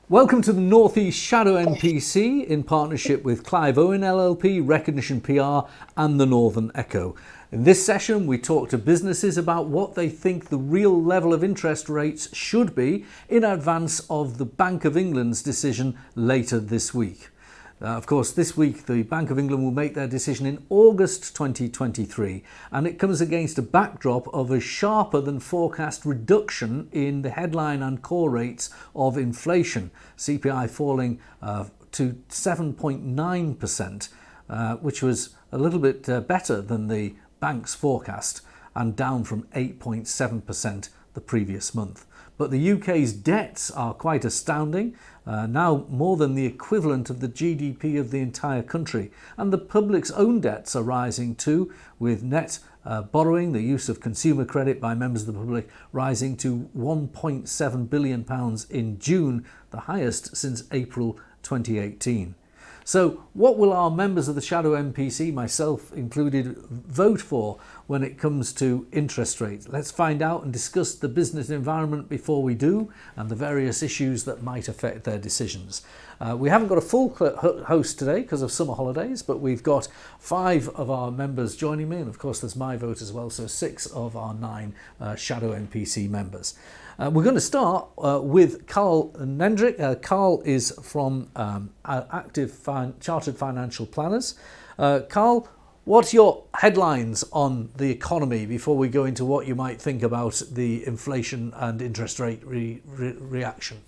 Welcome to the North East Shadow MPC in partnership with Clive Owen LLP, Recognition PR and the Northern Echo. In this session we talk to businesses about what they think the real level of interest rates should be in advance of the Bank of England's decision later this week. Of course, this week the Bank of England will make their decision in August 2023, and it comes against a backdrop of a sharper than forecast reduction in the headline and core rates of inflation, CPI falling to 7.9%, which was a little bit better than the bank's forecast and down from 8.7% the previous month. But the UK's debts are quite astounding, now more than the equivalent of the GDP of the entire country. And the public's own debts are rising too, with net borrowing, the use of consumer credit by members of the public, rising to £1.7 billion in June, the highest since April 2018. So what will our members of the Shadow MPC, myself included, vote for when it comes to interest rates? Let's find out and discuss the business environment before we do and the various issues that might affect their decisions. We haven't got a full host today because of summer holidays, but we've got 5 of our members joining me, and of course there's my vote as well, so 6 of our 9 Shadow MPC members. We're going to start with Carl Nendrick. Carl is from Chartered Financial Planners. Carl, what's your headlines on the economy before we go into what you might think about the inflation and interest rate reaction?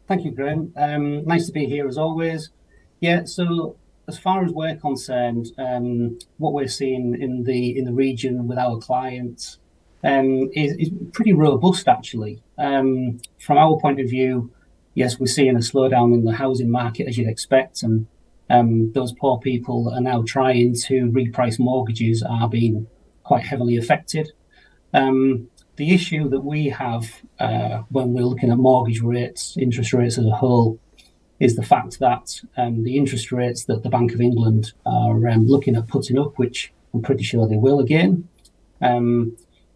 Thank you, Graham. Nice to be here as always. Yeah, so as far as we're concerned, what we're seeing in the region with our clients is pretty robust, actually. From our point of view, yes, we're seeing a slowdown in the housing market, as you'd expect, and those poor people are now trying to reprice mortgages are being quite heavily affected. The issue that we have when we're looking at mortgage rates, interest rates as a whole, is the fact that the interest rates that the Bank of England are looking at putting up, which I'm pretty sure they will again,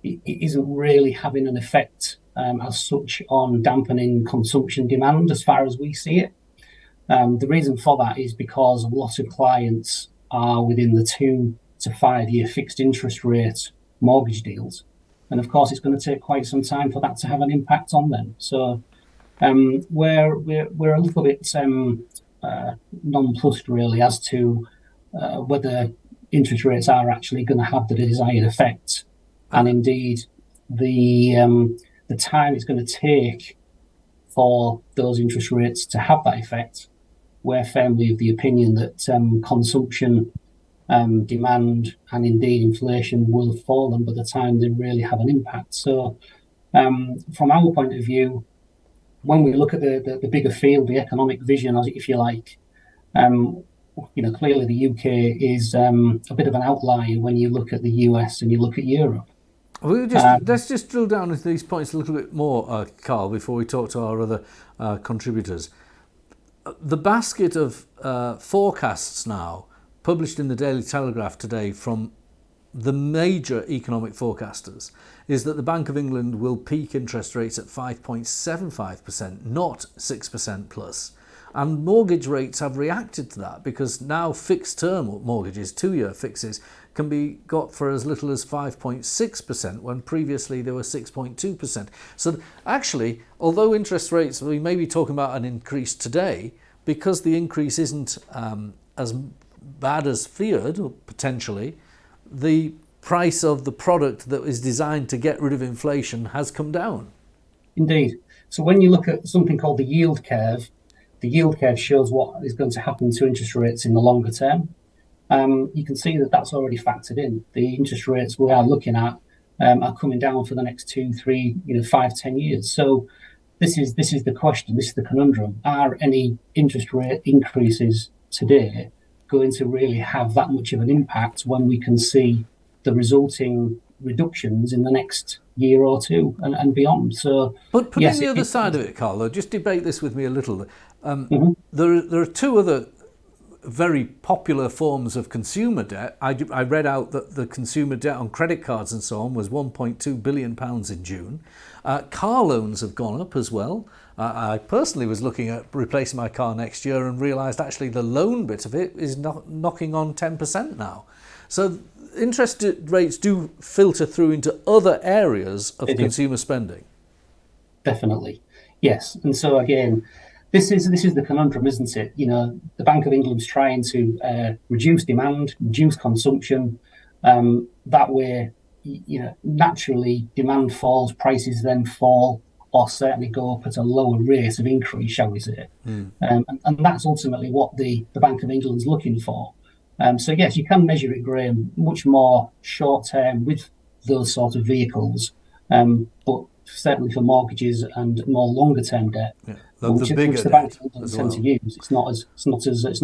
it isn't really having an effect as such on dampening consumption demand as far as we see it. The reason for that is because a lot of clients are within the 2 to 5 year fixed interest rate mortgage deals. And of course, it's going to take quite some time for that to have an impact on them. So we're a little bit nonplussed really as to whether interest rates are actually going to have the desired effect. And indeed, the time it's going to take for those interest rates to have that effect, we're firmly of the opinion that consumption, demand, and indeed inflation will have fallen by the time they really have an impact. So, from our point of view, when we look at the bigger field, the economic vision, if you like, clearly the UK is a bit of an outlier when you look at the US and you look at Europe. Let's just drill down into these points a little bit more, Carl, before we talk to our other contributors. The basket of forecasts now published in the Daily Telegraph today from the major economic forecasters is that the Bank of England will peak interest rates at 5.75%, not 6% plus. And mortgage rates have reacted to that because now fixed term mortgages, 2-year fixes, can be got for as little as 5.6% when previously they were 6.2%. So actually, although interest rates, we may be talking about an increase today, because the increase isn't as bad as feared, or potentially, the price of the product that is designed to get rid of inflation has come down. Indeed. So when you look at something called the yield curve shows what is going to happen to interest rates in the longer term. You can see that that's already factored in. The interest rates we are looking at are coming down for the next 2, 3, 5, 10 years. So this is the question, this is the conundrum. Are any interest rate increases today going to really have that much of an impact when we can see the resulting reductions in the next year or two and beyond? So, but put in the other side of it, Carlo, just debate this with me a little. There are 2 other very popular forms of consumer debt. I read out that the consumer debt on credit cards and so on was £1.2 billion in June. Car loans have gone up as well. I personally was looking at replacing my car next year and realised actually the loan bit of it is knocking on 10% now. So interest rates do filter through into other areas of consumer spending. Definitely, yes. And so again, this is the conundrum, isn't it? The Bank of England's trying to reduce demand, reduce consumption. That way, naturally demand falls, prices then fall, or certainly go up at a lower rate of increase, shall we say? And that's ultimately what the Bank of England's looking for. So yes, you can measure it, Graham, much more short term with those sort of vehicles, but certainly for mortgages and more longer term debt, which the Bank of England tend to use, it's not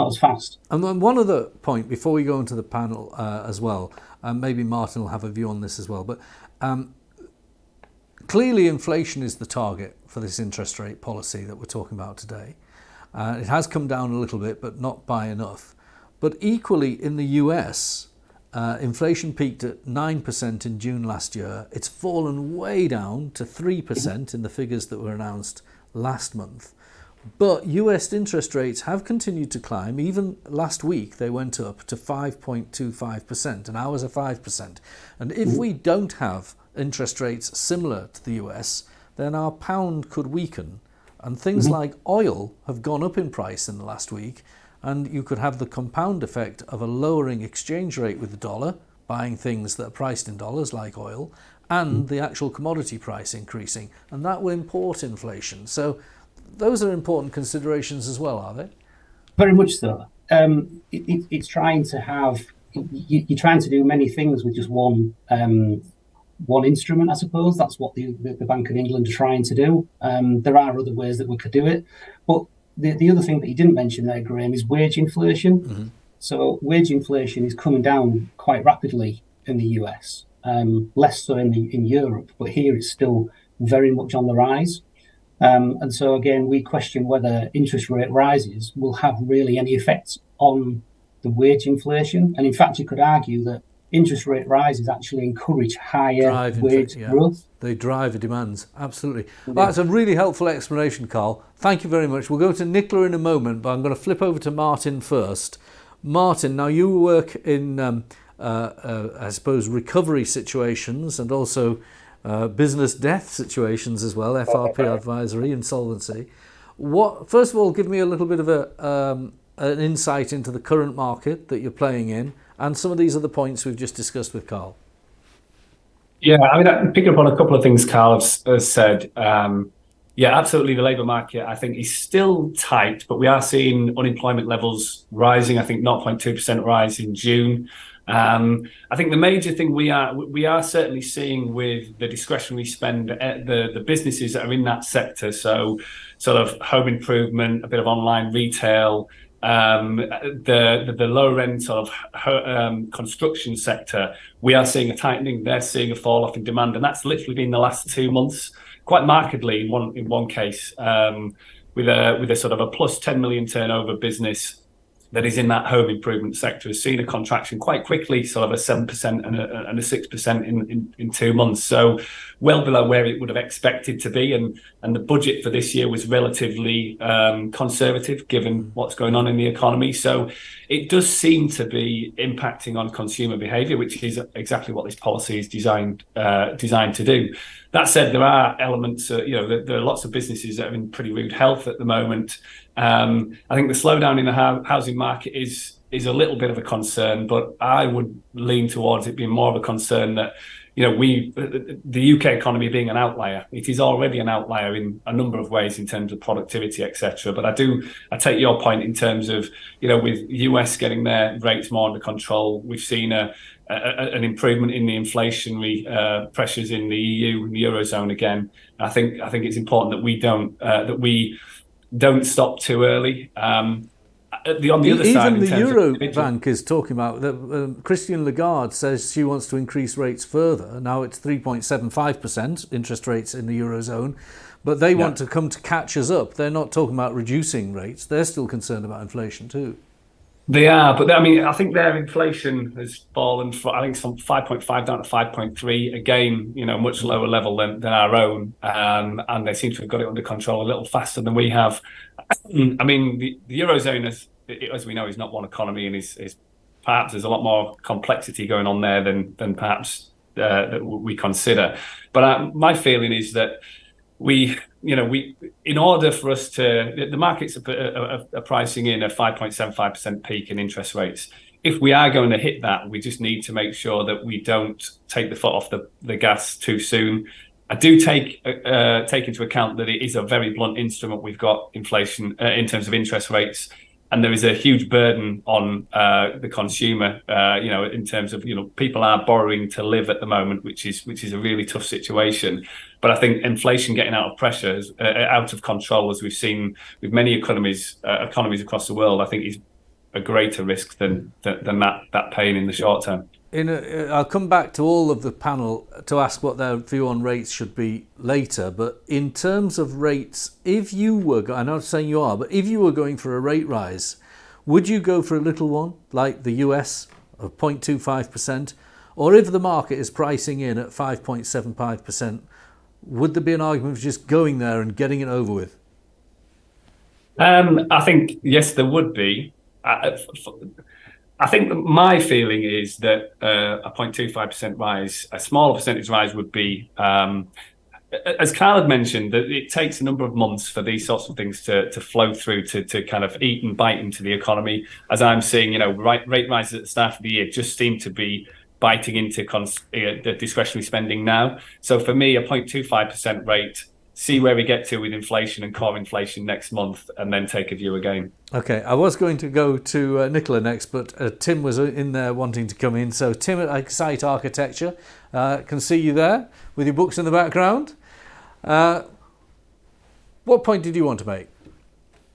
as fast. And then one other point before we go into the panel as well, maybe Martin will have a view on this as well, but clearly inflation is the target for this interest rate policy that we're talking about today. It has come down a little bit, but not by enough. But equally in the US, inflation peaked at 9% in June last year. It's fallen way down to 3% in the figures that were announced last month. But US interest rates have continued to climb. Even last week, they went up to 5.25%, and ours are 5%. And if we don't have interest rates similar to the US, then our pound could weaken. And things like oil have gone up in price in the last week. And you could have the compound effect of a lowering exchange rate with the dollar, buying things that are priced in dollars like oil, and the actual commodity price increasing. And that will import inflation. So those are important considerations as well, are they? Very much so. It's trying to have, you're trying to do many things with just one instrument, I suppose. That's what the Bank of England are trying to do. There are other ways that we could do it. But the other thing that you didn't mention there, Graham, is wage inflation. So wage inflation is coming down quite rapidly in the US, less so in Europe, but here it's still very much on the rise. And so again, we question whether interest rate rises will have really any effect on the wage inflation. And in fact, you could argue that interest rate rises actually encourage higher wage growth. They drive the demands, absolutely. Well, that's a really helpful explanation, Carl. Thank you very much. We'll go to Nicola in a moment, but I'm going to flip over to Martin first. Martin, now you work in, I suppose, recovery situations and also business death situations as well, FRP advisory, insolvency. First of all, give me a little bit of an insight into the current market that you're playing in, and some of these other points we've just discussed with Carl. Yeah, I mean, I'm picking up on a couple of things Carl has said. Yeah, absolutely. The labour market, I think, is still tight, but we are seeing unemployment levels rising. I think 0.2% rise in June. I think the major thing we are certainly seeing with the discretionary spend, the businesses that are in that sector, so sort of home improvement, a bit of online retail, the lower end sort of construction sector, we are seeing a tightening. They're seeing a fall off in demand, and that's literally been the last 2 months, quite markedly in one case, with a sort of a plus 10 million turnover business that is in that home improvement sector has seen a contraction quite quickly, sort of a 7% and a 6% in 2 months. So well below where it would have expected to be. And the budget for this year was relatively conservative given what's going on in the economy. So it does seem to be impacting on consumer behaviour, which is exactly what this policy is designed to do. That said, there are elements, there are lots of businesses that are in pretty rude health at the moment. I think the slowdown in the housing market is a little bit of a concern, but I would lean towards it being more of a concern that, the UK economy being an outlier. It is already an outlier in a number of ways in terms of productivity, etc. But I take your point in terms of, with US getting their rates more under control, we've seen an improvement in the inflationary pressures in the EU and the Eurozone again. I think it's important that we don't stop too early. On the other side, even the Eurobank is talking about that. Christine Lagarde says she wants to increase rates further. Now it's 3.75% interest rates in the Eurozone, but they want to come to catch us up. They're not talking about reducing rates. They're still concerned about inflation too. They are, but I mean, I think their inflation has fallen from, I think, from 5.5 down to 5.3. Again, much lower level than our own, and they seem to have got it under control a little faster than we have. I mean, the eurozone, as we know, is not one economy, and is perhaps there's a lot more complexity going on there than perhaps that we consider. But my feeling is that in order for us to, the markets are pricing in a 5.75% peak in interest rates. If we are going to hit that, we just need to make sure that we don't take the foot off the gas too soon. I do take into account that it is a very blunt instrument. We've got inflation in terms of interest rates, and there is a huge burden on the consumer. In terms of people are borrowing to live at the moment, which is a really tough situation. But I think inflation getting out of pressure, out of control, as we've seen with many economies across the world, I think is a greater risk than that pain in the short term. I'll come back to all of the panel to ask what their view on rates should be later. But in terms of rates, if you were, I'm not saying you are, but if you were going for a rate rise, would you go for a little one like the US of 0.25%? Or if the market is pricing in at 5.75%, would there be an argument for just going there and getting it over with? I think, yes, there would be. I think my feeling is that a 0.25% rise, a smaller percentage rise would be, as Carl had mentioned, that it takes a number of months for these sorts of things to flow through to kind of eat and bite into the economy. As I'm seeing, rate rises at the start of the year just seem to be biting into the discretionary spending now. So for me, a 0.25% rate, see where we get to with inflation and core inflation next month, and then take a view again. Okay, I was going to go to Nicola next, but Tim was in there wanting to come in. So Tim at Excite Architecture, can see you there with your books in the background. What point did you want to make?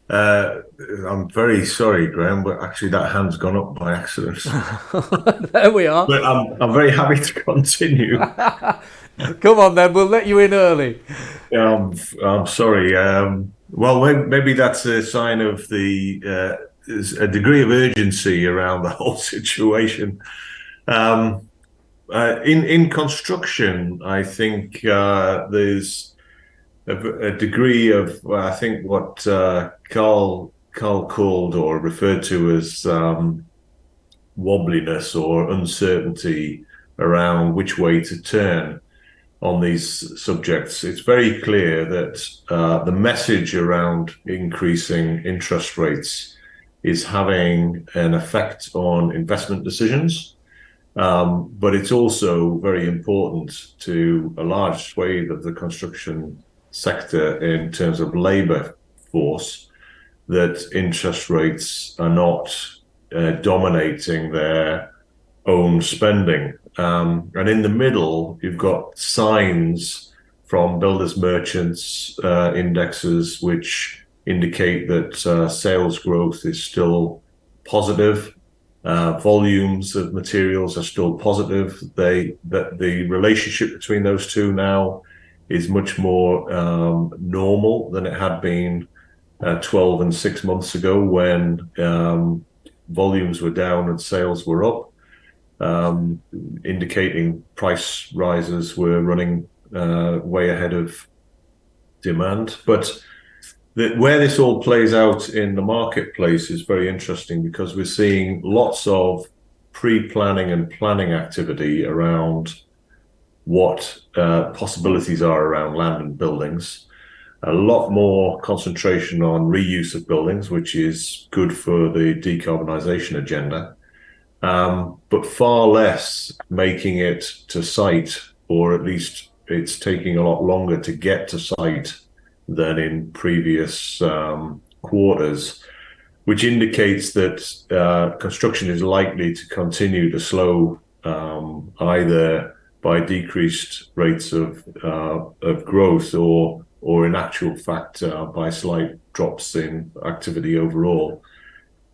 I'm very sorry, Graham, but actually that hand's gone up by accident. There we are. But I'm very happy to continue. Come on then, we'll let you in early. I'm sorry. Well, maybe that's a sign of a degree of urgency around the whole situation. In construction, I think there's a degree of, I think what Carl called or referred to as wobbliness or uncertainty around which way to turn on these subjects. It's very clear that the message around increasing interest rates is having an effect on investment decisions. But it's also very important to a large swathe of the construction sector in terms of labour force that interest rates are not dominating their own spending. And in the middle, you've got signs from builders merchants indexes which indicate that sales growth is still positive. Volumes of materials are still positive. That the relationship between those two now is much more normal than it had been 12 and 6 months ago when volumes were down and sales were up. Indicating price rises were running way ahead of demand. But where this all plays out in the marketplace is very interesting because we're seeing lots of pre-planning and planning activity around what possibilities are around land and buildings. A lot more concentration on reuse of buildings, which is good for the decarbonisation agenda. But far less making it to site, or at least it's taking a lot longer to get to site than in previous quarters, which indicates that construction is likely to continue to slow either by decreased rates of growth or in actual fact by slight drops in activity overall.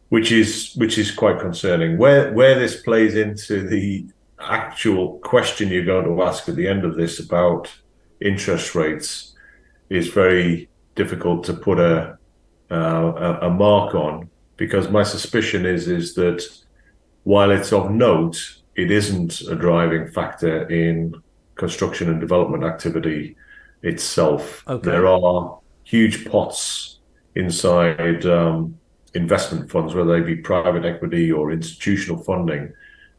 Which is quite concerning. Where this plays into the actual question you're going to ask at the end of this about interest rates is very difficult to put a mark on. because my suspicion is that while it's of note, it isn't a driving factor in construction and development activity itself. Okay. There are huge pots inside investment funds, whether they be private equity or institutional funding,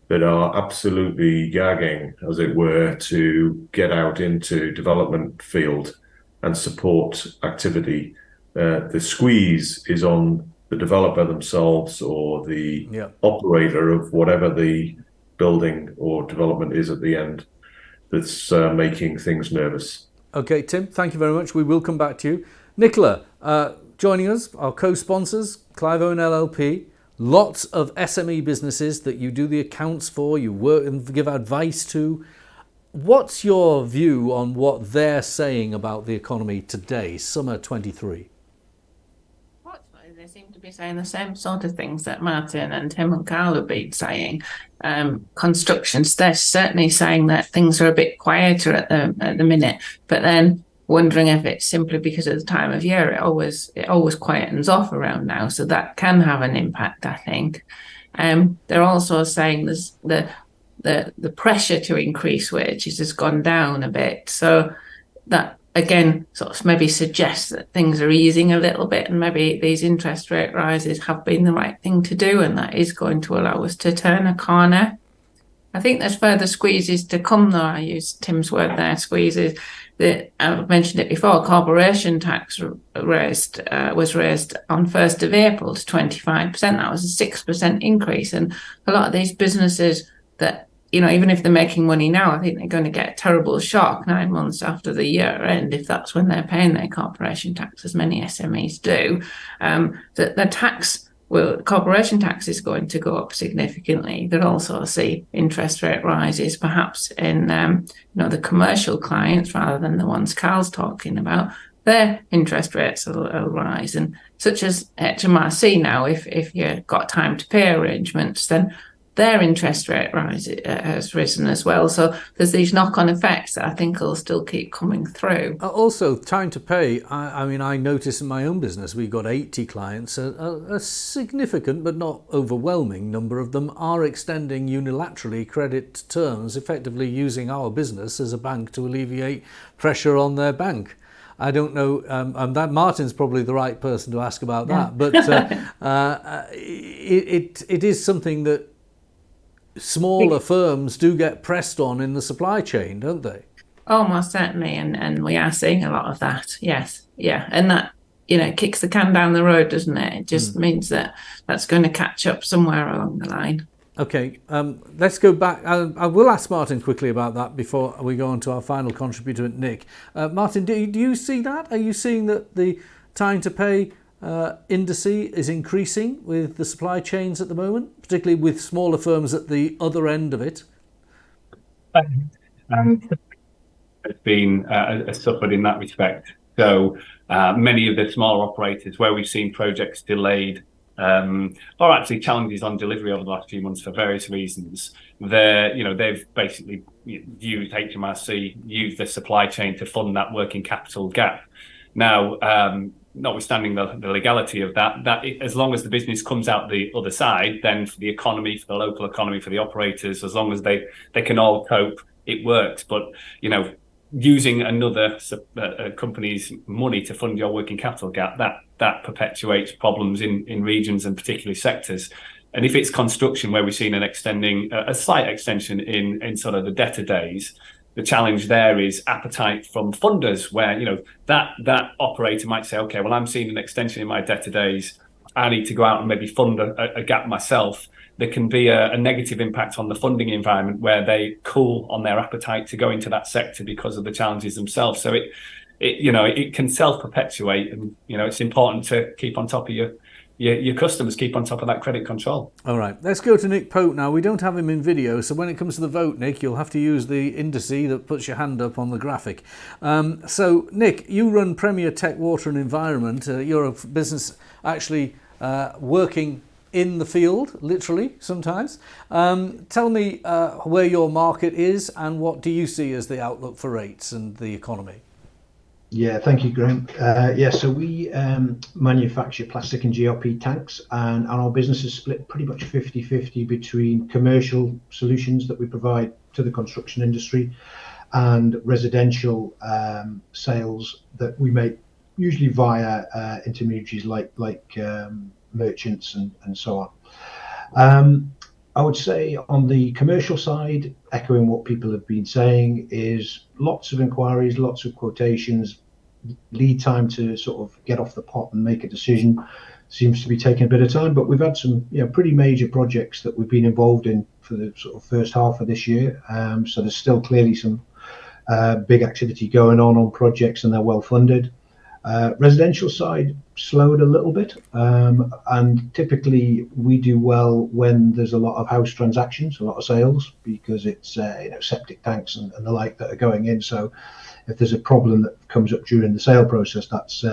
that are absolutely gagging, as it were, to get out into development field and support activity. The squeeze is on the developer themselves or the operator of whatever the building or development is at the end that's making things nervous. Okay, Tim, thank you very much. We will come back to you. Nicola, joining us, our co-sponsors, Clive Owen LLP, lots of SME businesses that you do the accounts for, you work and give advice to. What's your view on what they're saying about the economy today, summer 23? Fortunately, they seem to be saying the same sort of things that Martin and Tim and Carl have been saying. Constructions, they're certainly saying that things are a bit quieter at the minute, but then wondering if it's simply because of the time of year. It always quietens off around now, so that can have an impact, I think. They're also saying there's the pressure to increase wages has gone down a bit, so that again sort of maybe suggests that things are easing a little bit, and maybe these interest rate rises have been the right thing to do, and that is going to allow us to turn a corner. I think there's further squeezes to come, though. I used Tim's word there, squeezes. I've mentioned it before, corporation tax was raised on 1st of April to 25%. That was a 6% increase. And a lot of these businesses that, even if they're making money now, I think they're going to get a terrible shock 9 months after the year end, if that's when they're paying their corporation tax, as many SMEs do. Corporation tax is going to go up significantly. They'll also see interest rate rises, perhaps in the commercial clients rather than the ones Carl's talking about. Their interest rates will rise, and such as HMRC now, if you've got time to pay arrangements, then their interest rate rise has risen as well. So there's these knock-on effects that I think will still keep coming through. Also, time to pay. I notice in my own business, we've got 80 clients. A significant but not overwhelming number of them are extending unilaterally credit terms, effectively using our business as a bank to alleviate pressure on their bank. I don't know, that Martin's probably the right person to ask about that, but it is something that smaller firms do get pressed on in the supply chain, don't they? Oh, most certainly, and we are seeing a lot of that. Yes, yeah, and that kicks the can down the road, doesn't it? It just means that that's going to catch up somewhere along the line. Okay, let's go back. I will ask Martin quickly about that before we go on to our final contributor, Nick. Martin, do you see that? Are you seeing that the time to pay indice is increasing with the supply chains at the moment, particularly with smaller firms at the other end of it? It's been suffered in that respect. So many of the smaller operators where we've seen projects delayed or actually challenges on delivery over the last few months for various reasons, they've basically used HMRC, used the supply chain to fund that working capital gap. Now, notwithstanding the legality of that as long as the business comes out the other side, then for the economy, for the local economy, for the operators, as long as they can all cope, it works. But using another company's money to fund your working capital gap, that perpetuates problems in regions and particularly sectors. And if it's construction where we've seen a slight extension in sort of the debtor days, the challenge there is appetite from funders, where that operator might say, okay, well, I'm seeing an extension in my debtor days, I need to go out and maybe fund a gap myself. There can be a negative impact on the funding environment where they cool on their appetite to go into that sector because of the challenges themselves. So it can self-perpetuate, and it's important to keep on top of your customers, keep on top of that credit control. All right, let's go to Nick Pope now. We don't have him in video, so when it comes to the vote, Nick, you'll have to use the indice that puts your hand up on the graphic. So, Nick, you run Premier Tech Water and Environment. You're a business actually working in the field, literally, sometimes. Tell me where your market is and what do you see as the outlook for rates and the economy? Yeah, thank you, Graham. Yeah, so we manufacture plastic and GRP tanks, and our business is split pretty much 50-50 between commercial solutions that we provide to the construction industry and residential sales that we make usually via intermediaries like merchants and so on. I would say on the commercial side, echoing what people have been saying, is lots of inquiries, lots of quotations. Lead time to sort of get off the pot and make a decision seems to be taking a bit of time, but we've had some pretty major projects that we've been involved in for the sort of first half of this year. So there's still clearly some big activity going on projects, and they're well funded. Residential side slowed a little bit, and typically we do well when there's a lot of house transactions, a lot of sales, because it's septic tanks and the like that are going in. So if there's a problem that comes up during the sale process, that's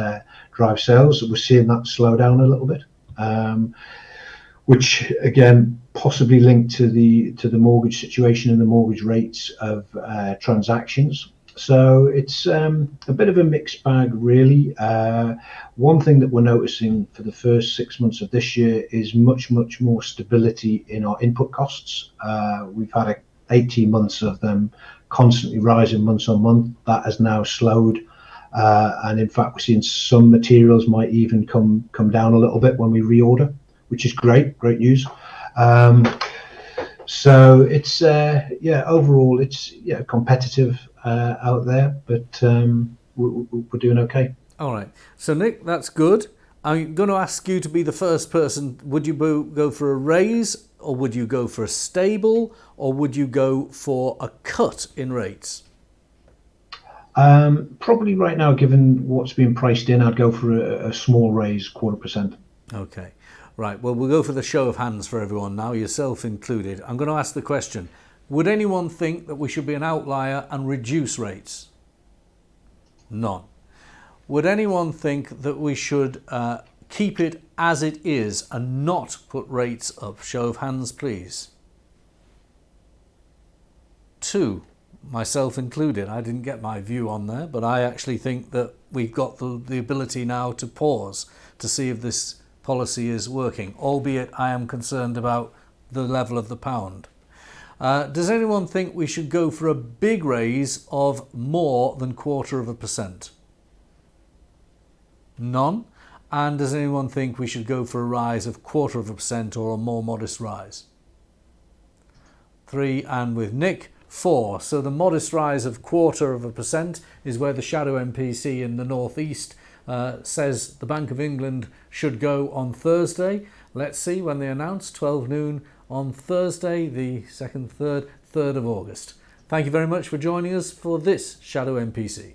drives sales. So we're seeing that slow down a little bit, which again possibly linked to the mortgage situation and the mortgage rates of transactions. So it's a bit of a mixed bag, really. One thing that we're noticing for the first 6 months of this year is much more stability in our input costs. We've had 18 months of them constantly rising months on month. That has now slowed, and in fact we're seeing some materials might even come down a little bit when we reorder, which is great news. So it's overall it's competitive out there, but we're doing okay. All right. So Nick, that's good. I'm going to ask you to be the first person. Would you go for a raise, or would you go for a stable, or would you go for a cut in rates? Probably right now, given what's being priced in, I'd go for a small raise, 0.25%. Okay. Right. Well, we'll go for the show of hands for everyone now, yourself included. I'm going to ask the question. Would anyone think that we should be an outlier and reduce rates? None. Would anyone think that we should keep it as it is and not put rates up? Show of hands, please. 2, myself included. I didn't get my view on there, but I actually think that we've got the ability now to pause to see if this policy is working, albeit I am concerned about the level of the pound. Does anyone think we should go for a big raise of more than 0.25%? None. And does anyone think we should go for a rise of 0.25% or a more modest rise? 3, and with Nick, 4. So the modest rise of 0.25% is where the shadow MPC in the northeast says the Bank of England should go on Thursday. Let's see when they announce, 12 noon on Thursday, the 3rd of August. Thank you very much for joining us for this Shadow MPC.